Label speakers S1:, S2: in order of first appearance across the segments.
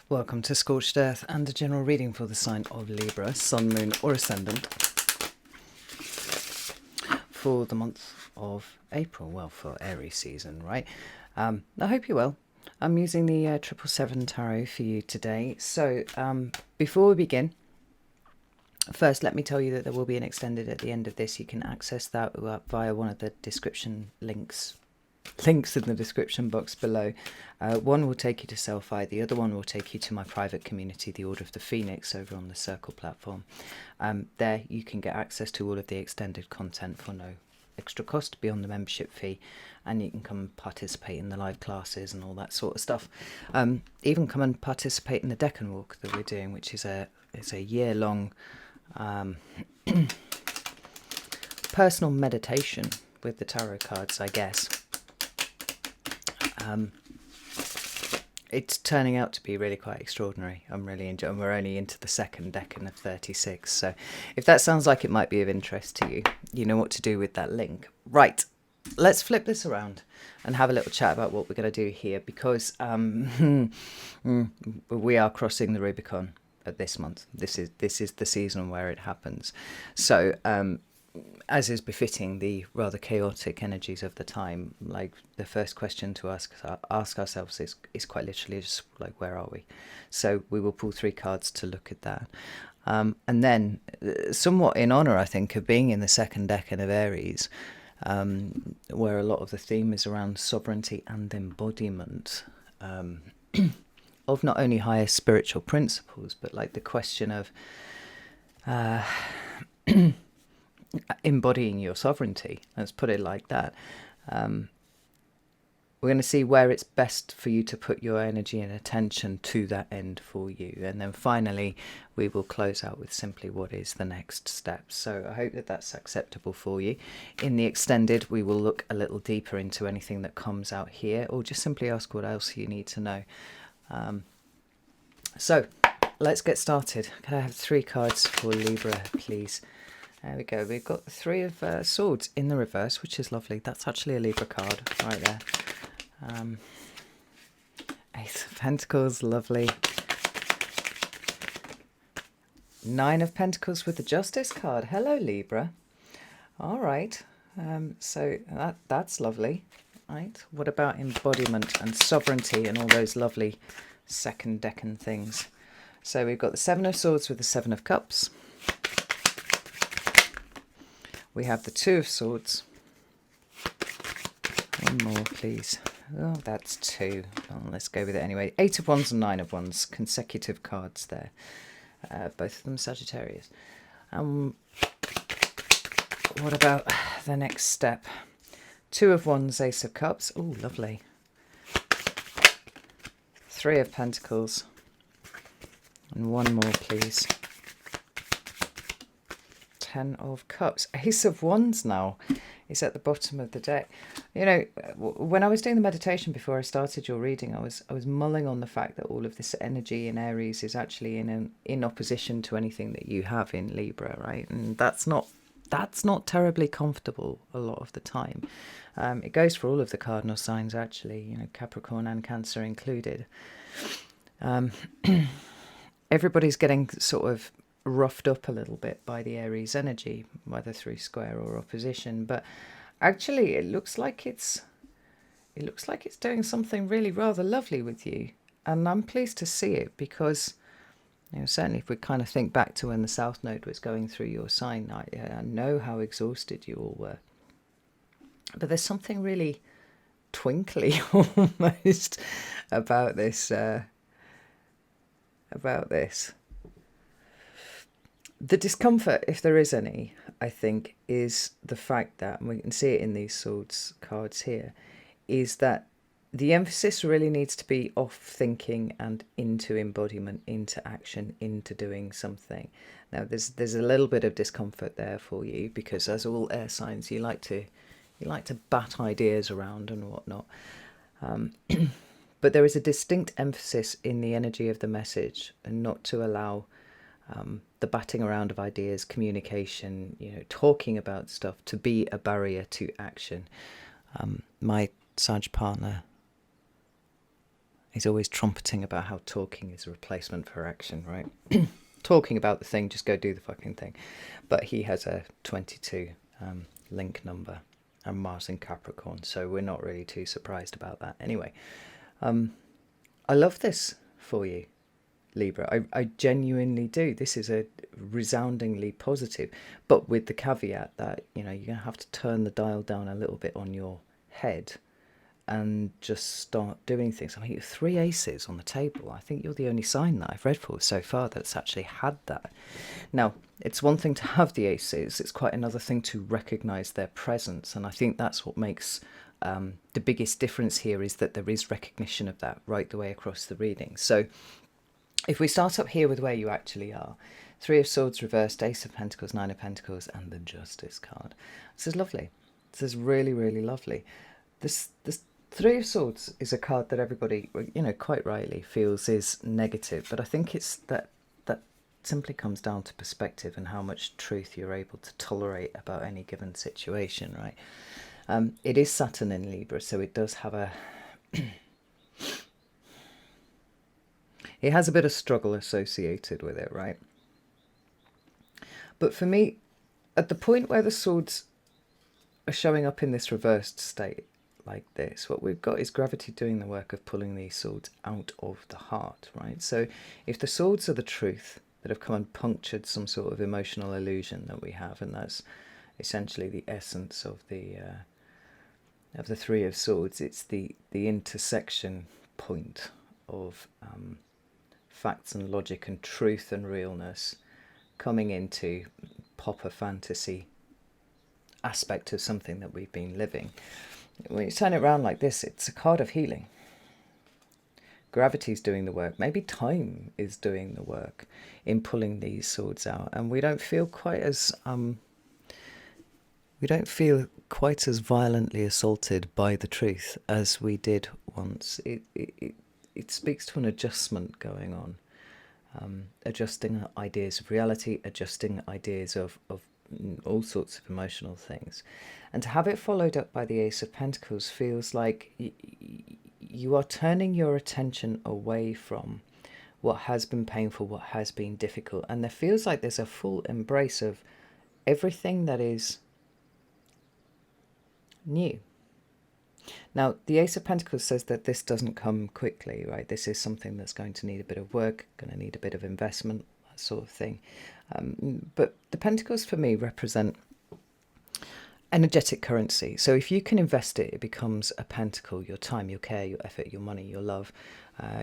S1: Welcome to Scorched Earth and a general reading for the sign of Libra, Sun, Moon or Ascendant for the month of April, well, for Aries season, right? I hope you're well. I'm using the 777 Tarot for you today. So before we begin, first let me tell you that there will be an extended at the end of this. You can access that via one of the description links in the description box below. One will take you to Selfie, the other one will take you to my private community, the Order of the Phoenix, over on the Circle platform. There you can get access to all of the extended content for no extra cost beyond the membership fee, and you can come and participate in the live classes and all that sort of stuff. Even come and participate in the Deccan Walk that we're doing, which is a year-long personal meditation with the tarot cards, I guess. It's turning out to be really quite extraordinary. I'm really enjoying. We're only into the second decan of 36, so if that sounds like it might be of interest to you, you know what to do with that link. Right, let's flip this around and have a little chat about what we're going to do here, because we are crossing the Rubicon this month. This is the season where it happens. So as is befitting the rather chaotic energies of the time, like the first question to ask ourselves is quite literally just like, where are we? So we will pull 3 cards to look at that. And then, somewhat in honour, I think, of being in the second decan of Aries, where a lot of the theme is around sovereignty and embodiment, of not only higher spiritual principles, but like the question of embodying your sovereignty, let's put it like that. We're going to see where it's best for you to put your energy and attention to that end for you, and then finally we will close out with simply what is the next step. So I hope that that's acceptable for you. In the extended, we will look a little deeper into anything that comes out here, or just simply ask what else you need to know. So let's get started. Can I have 3 cards for Libra, please? There we go. We've got the 3 of Swords in the reverse, which is lovely. That's actually a Libra card right there. Ace of Pentacles, lovely. 9 of Pentacles with the Justice card. Hello, Libra. All right. So that's lovely. Right. What about embodiment and sovereignty and all those lovely second decan things? So we've got the 7 of Swords with the 7 of Cups. We have the 2 of Swords. One more, please. Oh, that's 2. Oh, let's go with it anyway. 8 of Wands and 9 of Wands. Consecutive cards there. Both of them Sagittarius. What about the next step? 2 of Wands, Ace of Cups. Oh, lovely. 3 of Pentacles. And one more, please. 10 of Cups. Ace of Wands now is at the bottom of the deck. You know, when I was doing the meditation before I started your reading, I was mulling on the fact that all of this energy in Aries is actually in opposition to anything that you have in Libra, right? And that's not terribly comfortable a lot of the time. It goes for all of the cardinal signs, actually, you know, Capricorn and Cancer included. Everybody's getting sort of roughed up a little bit by the Aries energy, whether through square or opposition, but actually it looks like it's doing something really rather lovely with you, and I'm pleased to see it, because, you know, certainly if we kind of think back to when the South Node was going through your sign, I know how exhausted you all were, but there's something really twinkly almost about this. The discomfort, if there is any, I think, is the fact that, and we can see it in these Swords cards here, is that the emphasis really needs to be off thinking and into embodiment, into action, into doing something. Now, there's a little bit of discomfort there for you, because as all air signs, you like to bat ideas around and whatnot. But there is a distinct emphasis in the energy of the message, and not to allow the batting around of ideas, communication, you know, talking about stuff to be a barrier to action. My Sag partner He's always trumpeting about how talking is a replacement for action, right? Talking about the thing, just go do the fucking thing. But he has a 22 link number and Mars in Capricorn, so we're not really too surprised about that. Anyway, I love this for you, Libra. I genuinely do. This is a resoundingly positive, but with the caveat that, you know, you're going to have to turn the dial down a little bit on your head and just start doing things. I mean, 3 aces on the table. I think you're the only sign that I've read for so far that's actually had that. Now, it's one thing to have the aces. It's quite another thing to recognise their presence. And I think that's what makes the biggest difference here, is that there is recognition of that right the way across the reading. So if we start up here with where you actually are, 3 of Swords reversed, Ace of Pentacles, 9 of Pentacles, and the Justice card. This is lovely. This is really, really lovely. This 3 of Swords is a card that everybody, you know, quite rightly feels is negative, but I think it's that simply comes down to perspective and how much truth you're able to tolerate about any given situation, right? It is Saturn in Libra, so it does have a it has a bit of struggle associated with it, right? But for me, at the point where the swords are showing up in this reversed state like this, what we've got is gravity doing the work of pulling these swords out of the heart, right? So if the swords are the truth that have come and punctured some sort of emotional illusion that we have, and that's essentially the essence of the 3 of Swords, it's the intersection point of facts and logic and truth and realness coming into popper fantasy aspect of something that we've been living. When you turn it around like this, it's a card of healing. Gravity's doing the work. Maybe time is doing the work in pulling these swords out, and we don't feel quite as violently assaulted by the truth as we did once. It speaks to an adjustment going on, adjusting ideas of reality, adjusting ideas of all sorts of emotional things. And to have it followed up by the Ace of Pentacles feels like you are turning your attention away from what has been painful, what has been difficult, and there feels like there's a full embrace of everything that is new. Now, the Ace of Pentacles says that this doesn't come quickly, right? This is something that's going to need a bit of work, going to need a bit of investment, that sort of thing. But the Pentacles for me represent energetic currency. So if you can invest it, it becomes a pentacle. Your time, your care, your effort, your money, your love,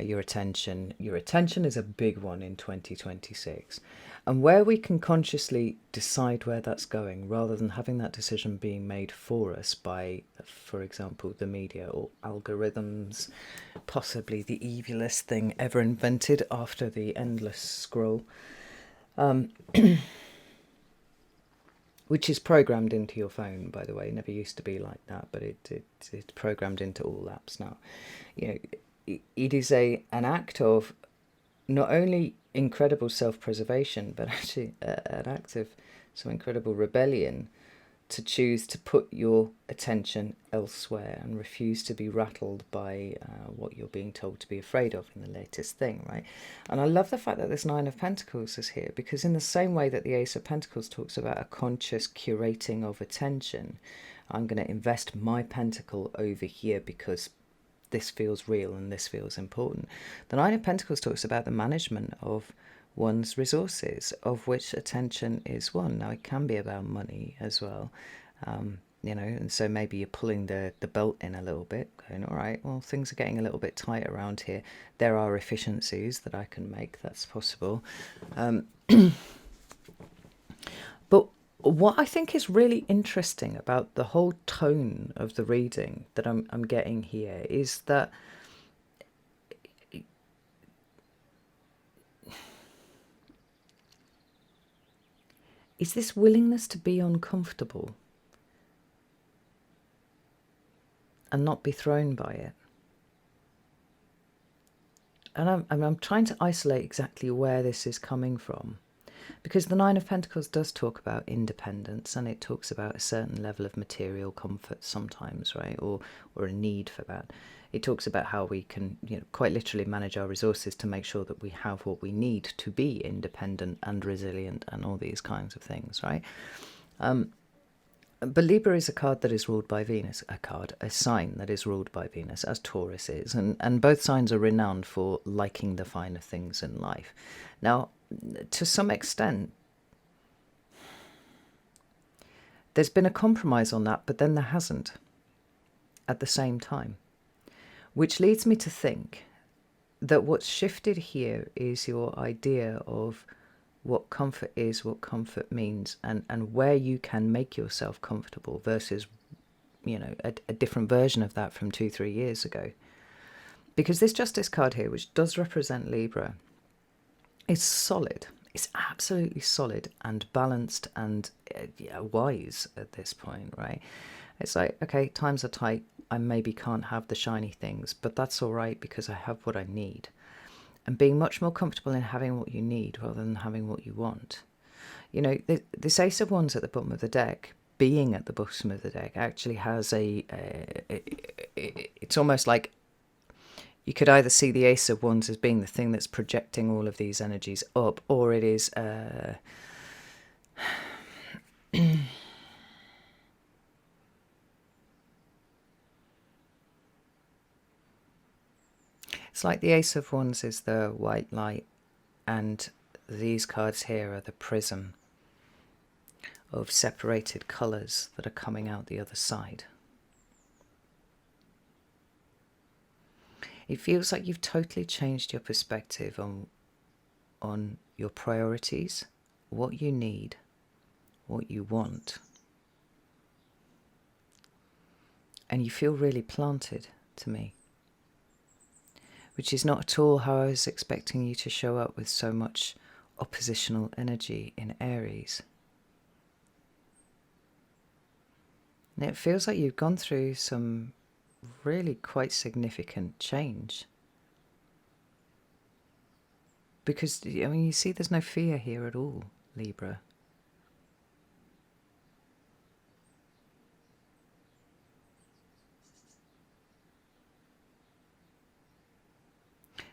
S1: your attention. Your attention is a big one in 2026. And where we can consciously decide where that's going, rather than having that decision being made for us by, for example, the media or algorithms, possibly the evilest thing ever invented after the endless scroll, which is programmed into your phone, by the way. It never used to be like that, but it's programmed into all apps now. You know, it is an act of not only incredible self-preservation, but actually an act of some incredible rebellion to choose to put your attention elsewhere and refuse to be rattled by what you're being told to be afraid of in the latest thing, right? And I love the fact that this 9 of Pentacles is here, because in the same way that the Ace of Pentacles talks about a conscious curating of attention, I'm going to invest my pentacle over here because this feels real and this feels important. The 9 of Pentacles talks about the management of one's resources, of which attention is one. Now, it can be about money as well, you know, and so maybe you're pulling the belt in a little bit, going, all right, well, things are getting a little bit tight around here. There are efficiencies that I can make, that's possible. But what I think is really interesting about the whole tone of the reading that I'm getting here is that is this willingness to be uncomfortable and not be thrown by it. And I'm trying to isolate exactly where this is coming from. Because the Nine of Pentacles does talk about independence, and it talks about a certain level of material comfort sometimes, right? Or a need for that. It talks about how we can, quite literally manage our resources to make sure that we have what we need to be independent and resilient and all these kinds of things, right? But Libra is a card that is ruled by Venus, a sign that is ruled by Venus, as Taurus is. And both signs are renowned for liking the finer things in life. Now, to some extent, there's been a compromise on that, but then there hasn't at the same time. Which leads me to think that what's shifted here is your idea of what comfort is, what comfort means, and where you can make yourself comfortable versus, a different version of that from 2-3 years ago. Because this Justice card here, which does represent Libra, is solid. It's absolutely solid and balanced and wise at this point, right? It's like, okay, times are tight. I maybe can't have the shiny things, but that's all right because I have what I need. And being much more comfortable in having what you need rather than having what you want. This Ace of Wands at the bottom of the deck, being at the bottom of the deck, actually has it's almost like you could either see the Ace of Wands as being the thing that's projecting all of these energies up, or it is it's like the Ace of Wands is the white light, and these cards here are the prism of separated colours that are coming out the other side. It feels like you've totally changed your perspective on your priorities, what you need, what you want. And you feel really planted to me. Which is not at all how I was expecting you to show up, with so much oppositional energy in Aries. And it feels like you've gone through some really quite significant change. Because, you see there's no fear here at all, Libra.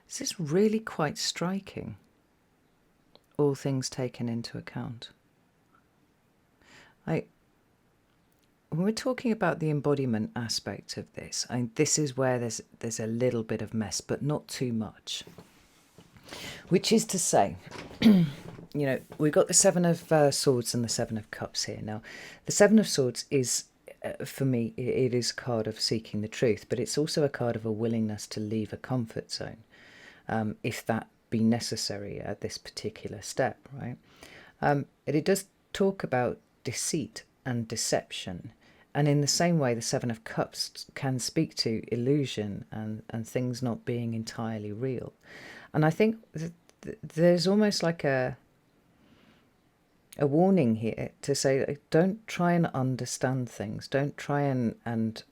S1: This is really quite striking, all things taken into account. When we're talking about the embodiment aspect of this, this is where there's a little bit of mess, but not too much. Which is to say, we've got the Seven of Swords and the Seven of Cups here. Now, the Seven of Swords is, for me, it is a card of seeking the truth, but it's also a card of a willingness to leave a comfort zone. If that be necessary at this particular step, right? It does talk about deceit and deception, and in the same way the Seven of Cups can speak to illusion and things not being entirely real. And I think there's almost like a warning here to say, don't try and understand things, don't try and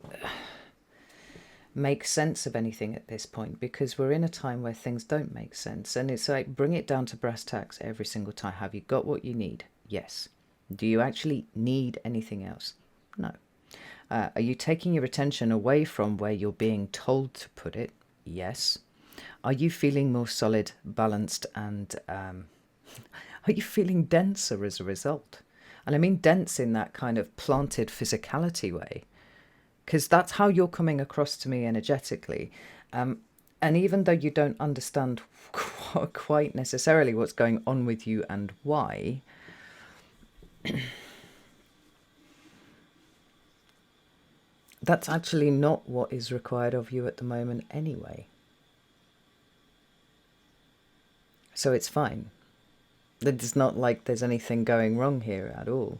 S1: make sense of anything at this point, because we're in a time where things don't make sense. And it's like, bring it down to brass tacks every single time. Have you got what you need? Yes. Do you actually need anything else? No. Are you taking your attention away from where you're being told to put it? Yes. Are you feeling more solid, balanced, and are you feeling denser as a result? And I mean dense in that kind of planted physicality way, because that's how you're coming across to me energetically. And even though you don't understand quite necessarily what's going on with you and why, that's actually not what is required of you at the moment anyway. So it's fine. It's not like there's anything going wrong here at all.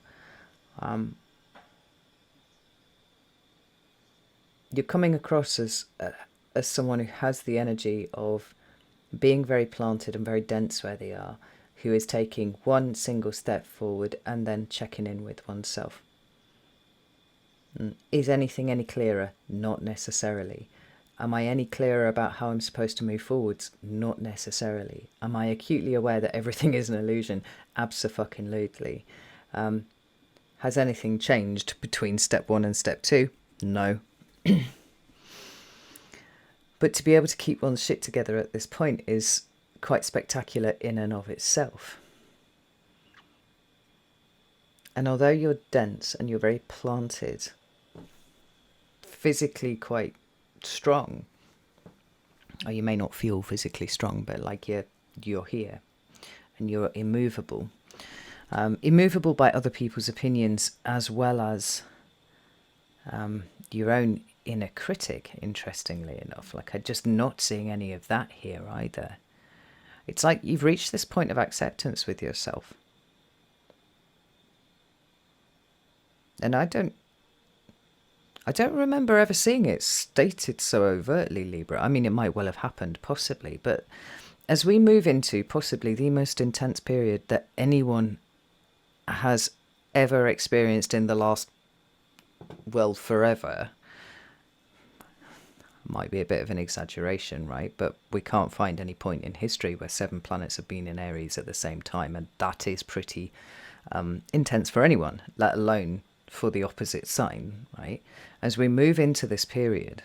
S1: You're coming across as someone who has the energy of being very planted and very dense where they are, who is taking one single step forward and then checking in with oneself. Is anything any clearer? Not necessarily. Am I any clearer about how I'm supposed to move forwards? Not necessarily. Am I acutely aware that everything is an illusion? Abso-fucking-lutely. Has anything changed between step 1 and step 2? No. But to be able to keep one's shit together at this point is quite spectacular in and of itself. And although you're dense and you're very planted, physically quite strong, or you may not feel physically strong, but like you're here and you're immovable. Immovable by other people's opinions, as well as your own inner critic, interestingly enough. Like, I'm just not seeing any of that here either. It's like you've reached this point of acceptance with yourself. And I don't remember ever seeing it stated so overtly, Libra. I mean, it might well have happened, possibly, but as we move into possibly the most intense period that anyone has ever experienced in the last, well, forever, might be a bit of an exaggeration, right? But we can't find any point in history where 7 planets have been in Aries at the same time, and that is pretty intense for anyone, let alone for the opposite sign, right? As we move into this period,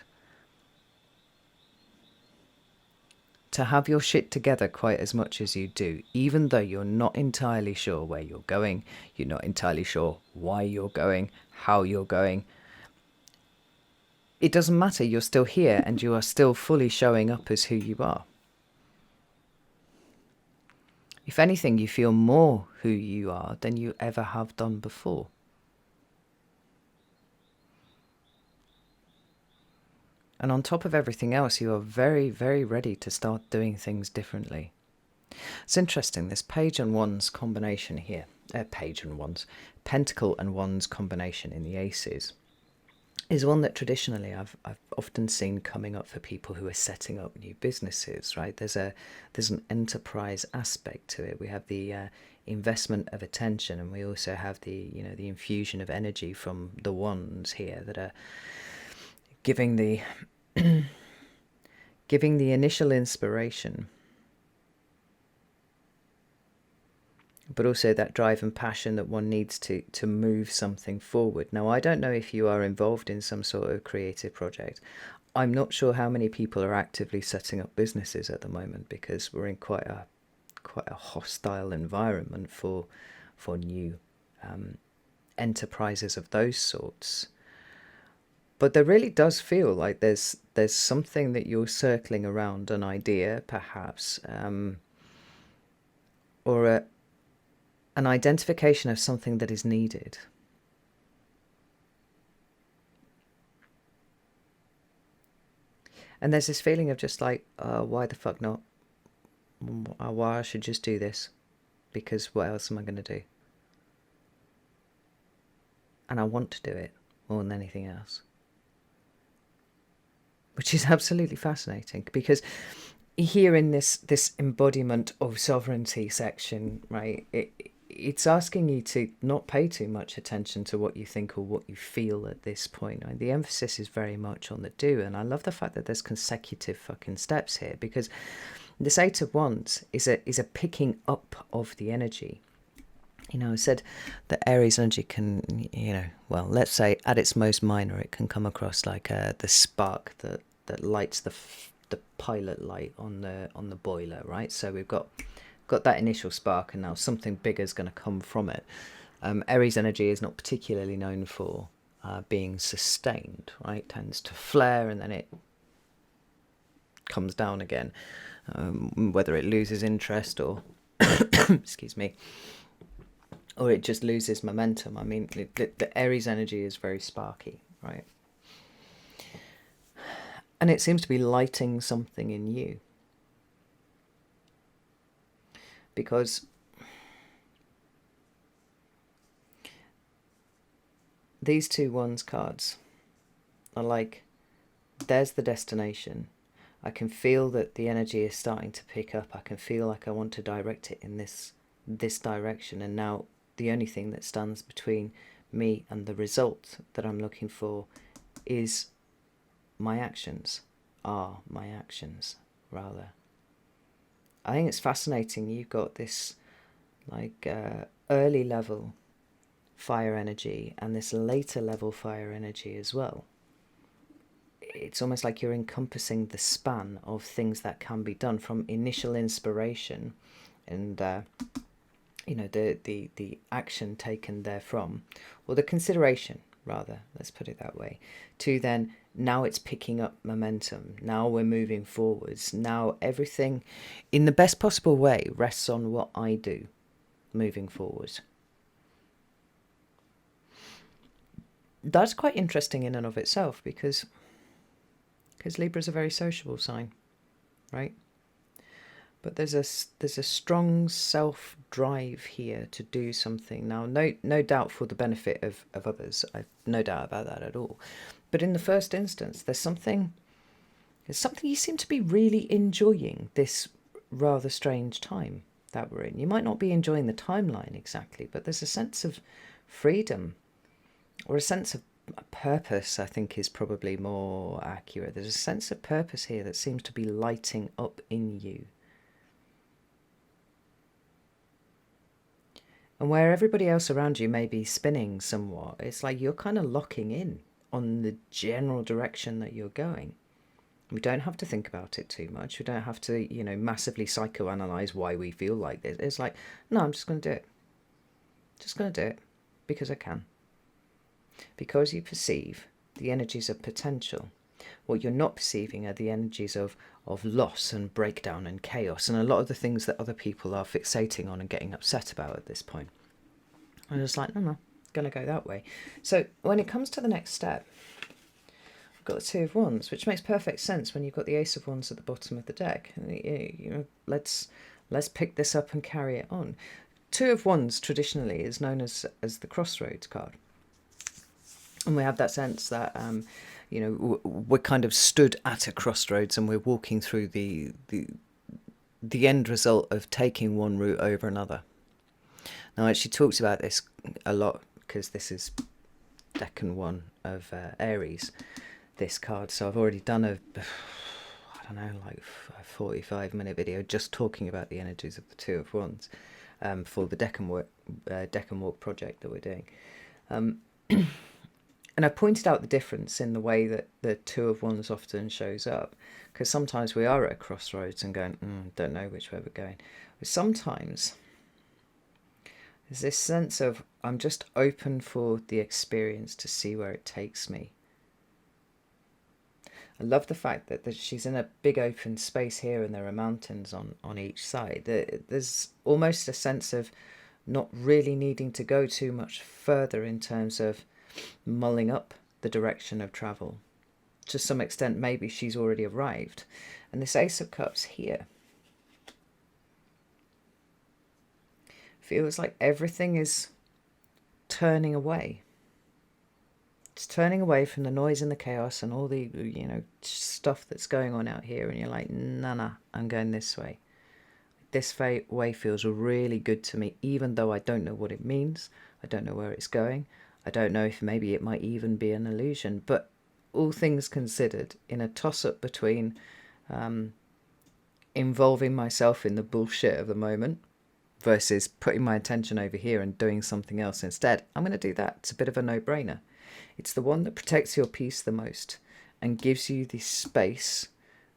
S1: to have your shit together quite as much as you do, even though you're not entirely sure where you're going, you're not entirely sure why you're going, how you're going, it doesn't matter, you're still here and you are still fully showing up as who you are. If anything, you feel more who you are than you ever have done before. And on top of everything else, you are very, very ready to start doing things differently. It's interesting, this page and wands combination here, pentacle and wands combination in the aces, is one that traditionally I've often seen coming up for people who are setting up new businesses, right? There's an enterprise aspect to it. We have the investment of attention, and we also have the infusion of energy from the wands here that are giving the initial inspiration, but also that drive and passion that one needs to move something forward. Now, I don't know if you are involved in some sort of creative project. I'm not sure how many people are actively setting up businesses at the moment, because we're in quite a hostile environment for new enterprises of those sorts. But there really does feel like there's something that you're circling around, an idea perhaps, or an identification of something that is needed. And there's this feeling of just like, why the fuck not? Why I should just do this, because what else am I going to do? And I want to do it more than anything else. Which is absolutely fascinating, because here in this embodiment of sovereignty section, right, it's asking you to not pay too much attention to what you think or what you feel at this point. Right? The emphasis is very much on the do, and I love the fact that there's consecutive fucking steps here, because this Eight of Wands is a picking up of the energy. I said that Aries energy can, well, let's say at its most minor, it can come across like the spark that lights the pilot light on the boiler, right? So we've got that initial spark, and now something bigger is going to come from it. Aries energy is not particularly known for being sustained, right? It tends to flare and then it comes down again, whether it loses interest or excuse me, or it just loses momentum. I mean, the Aries energy is very sparky, right? And it seems to be lighting something in you. Because these two wands cards are like, there's the destination. I can feel that the energy is starting to pick up. I can feel like I want to direct it in this direction. And now the only thing that stands between me and the result that I'm looking for is my actions. are my actions, rather. I think it's fascinating. You've got this like early level fire energy and this later level fire energy as well. It's almost like you're encompassing the span of things that can be done, from initial inspiration and the action taken therefrom, or the consideration rather, let's put it that way, to then now it's picking up momentum, now we're moving forwards, now everything in the best possible way rests on what I do moving forward. That's quite interesting in and of itself, because Libra is a very sociable sign, right? But there's a strong self drive here to do something. Now, no doubt for the benefit of others. I've no doubt about that at all. But in the first instance, there's something you seem to be really enjoying this rather strange time that we're in. You might not be enjoying the timeline exactly, but there's a sense of freedom, or a sense of purpose, I think is probably more accurate. There's a sense of purpose here that seems to be lighting up in you. And where everybody else around you may be spinning somewhat, it's like you're kind of locking in on the general direction that you're going. We don't have to think about it too much. We don't have to, massively psychoanalyze why we feel like this. It's like, no, I'm just going to do it. Just going to do it because I can. Because you perceive the energies of potential. What you're not perceiving are the energies of loss and breakdown and chaos, and a lot of the things that other people are fixating on and getting upset about at this point. I'm just like, no, going to go that way. So when it comes to the next step, I've got the Two of Wands, which makes perfect sense when you've got the Ace of Wands at the bottom of the deck. Let's pick this up and carry it on. Two of Wands traditionally is known as the Crossroads card. And we have that sense that, we're kind of stood at a crossroads and we're walking through the end result of taking one route over another. Now, she talks about this a lot because this is Decan 1 of Aries, this card. So I've already done a 45-minute video just talking about the energies of the Two of Wands for the Decan Walk project that we're doing. And I pointed out the difference in the way that the Two of Wands often shows up, because sometimes we are at a crossroads and going, don't know which way we're going. But sometimes there's this sense of, I'm just open for the experience to see where it takes me. I love the fact that she's in a big open space here and there are mountains on each side. There's almost a sense of not really needing to go too much further in terms of mulling up the direction of travel. To some extent, maybe she's already arrived. And this Ace of Cups here feels like everything is turning away. It's turning away from the noise and the chaos and all the, stuff that's going on out here. And you're like, nah, I'm going this way. This way feels really good to me, even though I don't know what it means. I don't know where it's going. I don't know if maybe it might even be an illusion, but all things considered, in a toss-up between involving myself in the bullshit of the moment versus putting my attention over here and doing something else instead, I'm going to do that. It's a bit of a no-brainer. It's the one that protects your peace the most and gives you the space,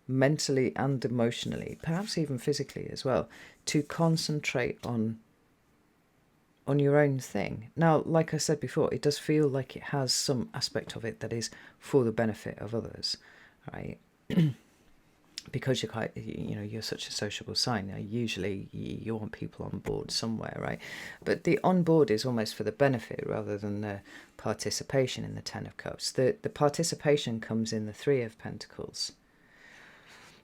S1: mentally and emotionally, perhaps even physically as well, to concentrate on your own thing. Now, like I said before, it does feel like it has some aspect of it that is for the benefit of others, right? Because you're quite, you're such a sociable sign. Usually you want people on board somewhere, right? But the on board is almost for the benefit rather than the participation in the Ten of Cups. The participation comes in the Three of Pentacles.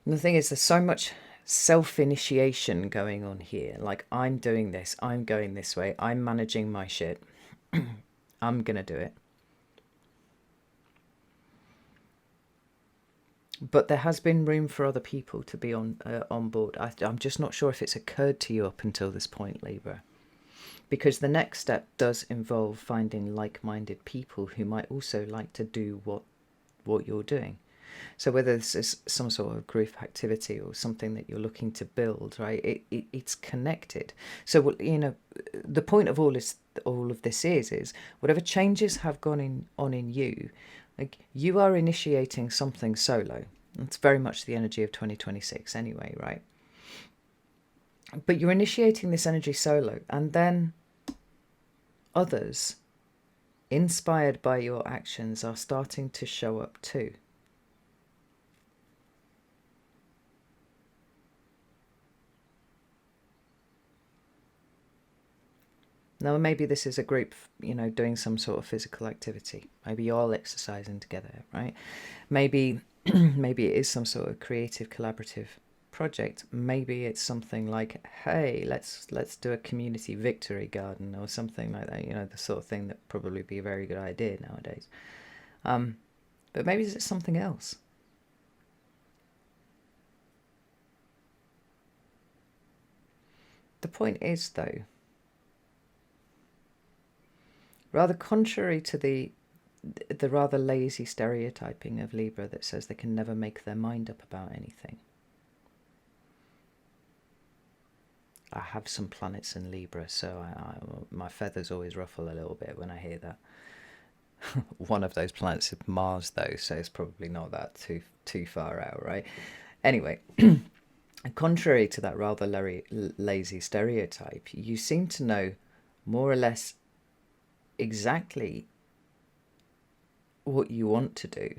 S1: And the thing is, there's so much self-initiation going on here. Like, I'm doing this, I'm going this way, I'm managing my shit. I'm gonna do it. But there has been room for other people to be on board. I'm just not sure if it's occurred to you up until this point, Libra. Because the next step does involve finding like-minded people who might also like to do what you're doing. So whether this is some sort of group activity or something that you're looking to build, right? It's connected. So the point of all of this is whatever changes have on in you, like you are initiating something solo. It's very much the energy of 2026 anyway, right? But you're initiating this energy solo, and then others, inspired by your actions, are starting to show up too. Now, maybe this is a group, doing some sort of physical activity. Maybe you're all exercising together, right? Maybe maybe it is some sort of creative, collaborative project. Maybe it's something like, hey, let's do a community victory garden or something like that. The sort of thing that probably be a very good idea nowadays. But maybe it's something else. The point is, though, rather contrary to the rather lazy stereotyping of Libra that says they can never make their mind up about anything. I have some planets in Libra, so my feathers always ruffle a little bit when I hear that. One of those planets is Mars, though, so it's probably not that too far out, right? Anyway, contrary to that rather lazy stereotype, you seem to know more or less exactly what you want to do.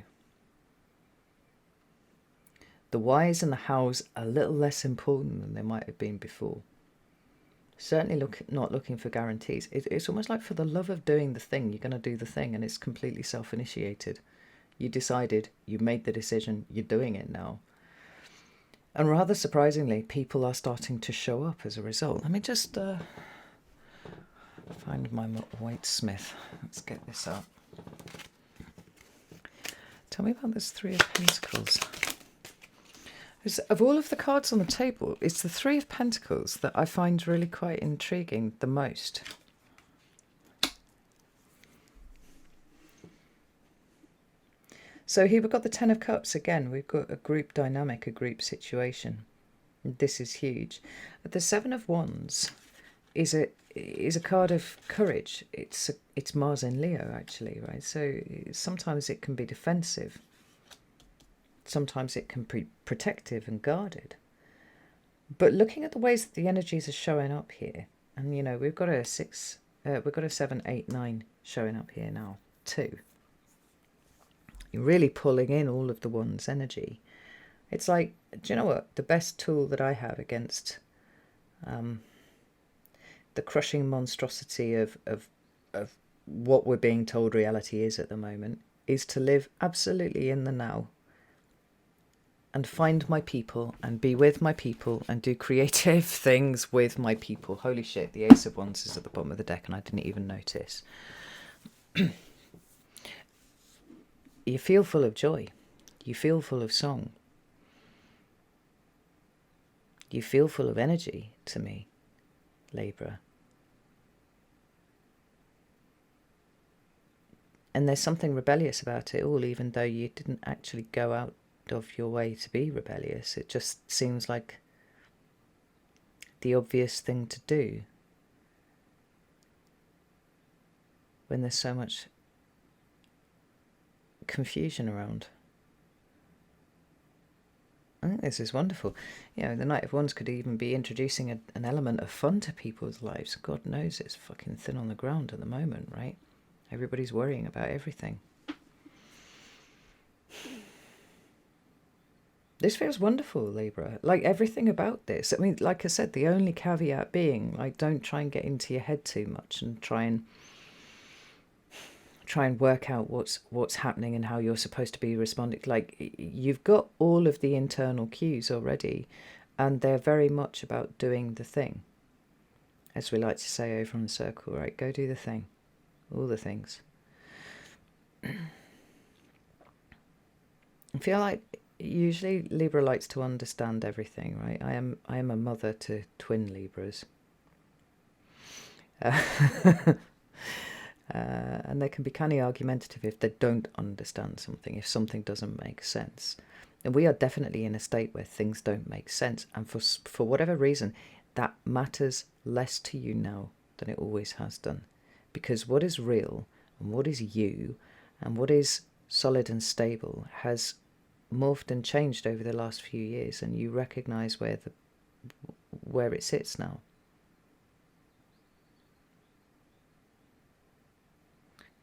S1: The whys and the hows are a little less important than they might have been before. Certainly not looking for guarantees. It's almost like for the love of doing the thing, you're going to do the thing, and it's completely self-initiated. You decided, you made the decision, you're doing it now. And rather surprisingly, people are starting to show up as a result. Let me just find my white smith. Let's get this up. Tell me about this Three of Pentacles. Of all of the cards on the table, it's the Three of Pentacles that I find really quite intriguing the most. So here we've got the Ten of Cups again. We've got a group dynamic, a group situation. This is huge. The Seven of Wands is a card of courage. It's Mars in Leo, actually, right? So sometimes it can be defensive. Sometimes it can be protective and guarded. But looking at the ways that the energies are showing up here, and we've got a 7, 8, 9 showing up here now too. You're really pulling in all of the Wands energy. It's like, do you know what? The best tool that I have against the crushing monstrosity of what we're being told reality is at the moment is to live absolutely in the now. And find my people and be with my people and do creative things with my people. Holy shit, the Ace of Wands is at the bottom of the deck and I didn't even notice. You feel full of joy. You feel full of song. You feel full of energy to me, Libra. And there's something rebellious about it all, even though you didn't actually go out of your way to be rebellious. It just seems like the obvious thing to do when there's so much confusion around. I think this is wonderful. The Knight of Wands could even be introducing an element of fun to people's lives. God knows it's fucking thin on the ground at the moment, right? Everybody's worrying about everything. This feels wonderful, Libra. Like everything about this. I mean, like I said, the only caveat being, like, don't try and get into your head too much and try and work out what's happening and how you're supposed to be responding. Like, you've got all of the internal cues already, and they're very much about doing the thing. As we like to say over on the circle, right? Go do the thing. All the things. I feel like usually Libra likes to understand everything, right? I am a mother to twin Libras. And they can be kind of argumentative if they don't understand something, if something doesn't make sense. And we are definitely in a state where things don't make sense. And for whatever reason, that matters less to you now than it always has done. Because what is real and what is you and what is solid and stable has morphed and changed over the last few years, and you recognize where it sits now.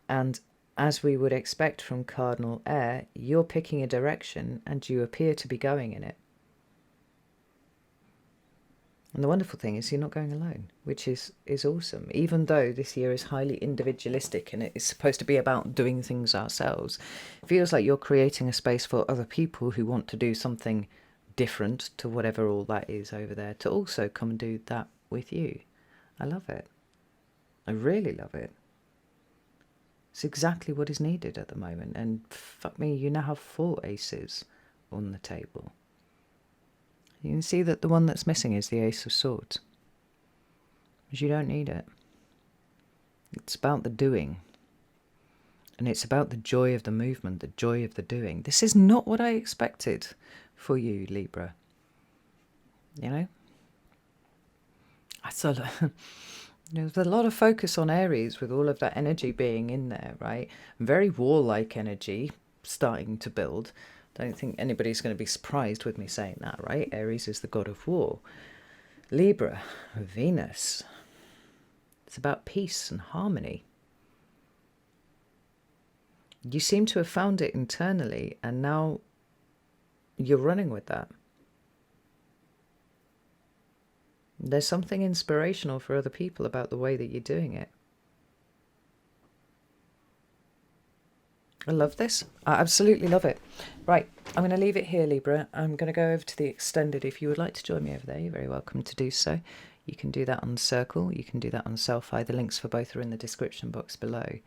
S1: And as we would expect from cardinal air, you're picking a direction and you appear to be going in it. And the wonderful thing is you're not going alone, which is awesome. Even though this year is highly individualistic and it is supposed to be about doing things ourselves, it feels like you're creating a space for other people who want to do something different to whatever all that is over there to also come and do that with you. I love it. I really love it. It's exactly what is needed at the moment. And fuck me, you now have 4 aces on the table. You can see that the one that's missing is the Ace of Swords. Because you don't need it. It's about the doing. And it's about the joy of the movement, the joy of the doing. This is not what I expected for you, Libra. You know? I thought there's a lot of focus on Aries with all of that energy being in there, right? Very warlike energy starting to build. Don't think anybody's going to be surprised with me saying that, right? Aries is the god of war. Libra, Venus. It's about peace and harmony. You seem to have found it internally, and now you're running with that. There's something inspirational for other people about the way that you're doing it. I love this. I absolutely love it. Right, I'm going to leave it here, Libra. I'm going to go over to the extended. If you would like to join me over there, you're very welcome to do so. You can do that on Circle. You can do that on Selfie. The links for both are in the description box below.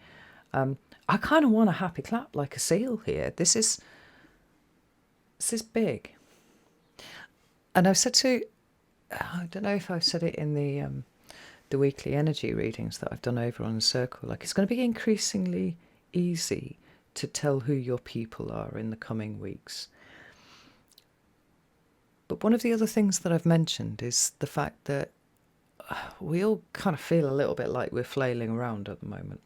S1: I kind of want a happy clap like a seal here. This is big. And I've said to, I don't know if I've said it in the weekly energy readings that I've done over on Circle. Like, it's going to be increasingly easy to tell who your people are in the coming weeks. But one of the other things that I've mentioned is the fact that we all kind of feel a little bit like we're flailing around at the moment.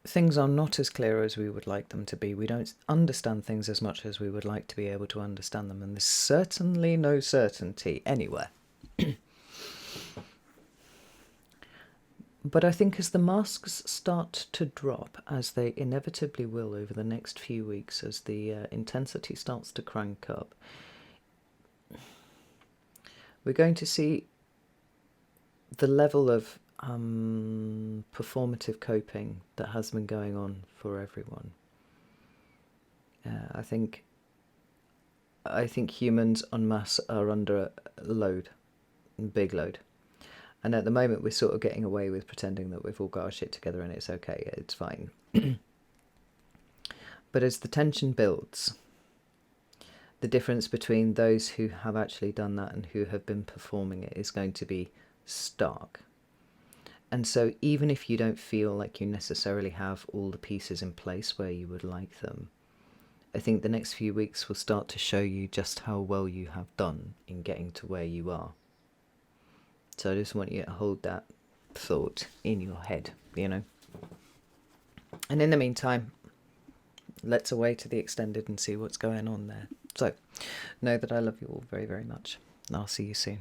S1: Things are not as clear as we would like them to be. We don't understand things as much as we would like to be able to understand them. And there's certainly no certainty anywhere. But I think as the masks start to drop, as they inevitably will over the next few weeks, as the intensity starts to crank up, we're going to see the level of performative coping that has been going on for everyone. I think humans en masse are under a load, a big load. And at the moment, we're sort of getting away with pretending that we've all got our shit together and it's okay, it's fine. But as the tension builds, the difference between those who have actually done that and who have been performing it is going to be stark. And so even if you don't feel like you necessarily have all the pieces in place where you would like them, I think the next few weeks will start to show you just how well you have done in getting to where you are. So I just want you to hold that thought in your head, you know. And in the meantime, let's away to the extended and see what's going on there. So know that I love you all very, very much. And I'll see you soon.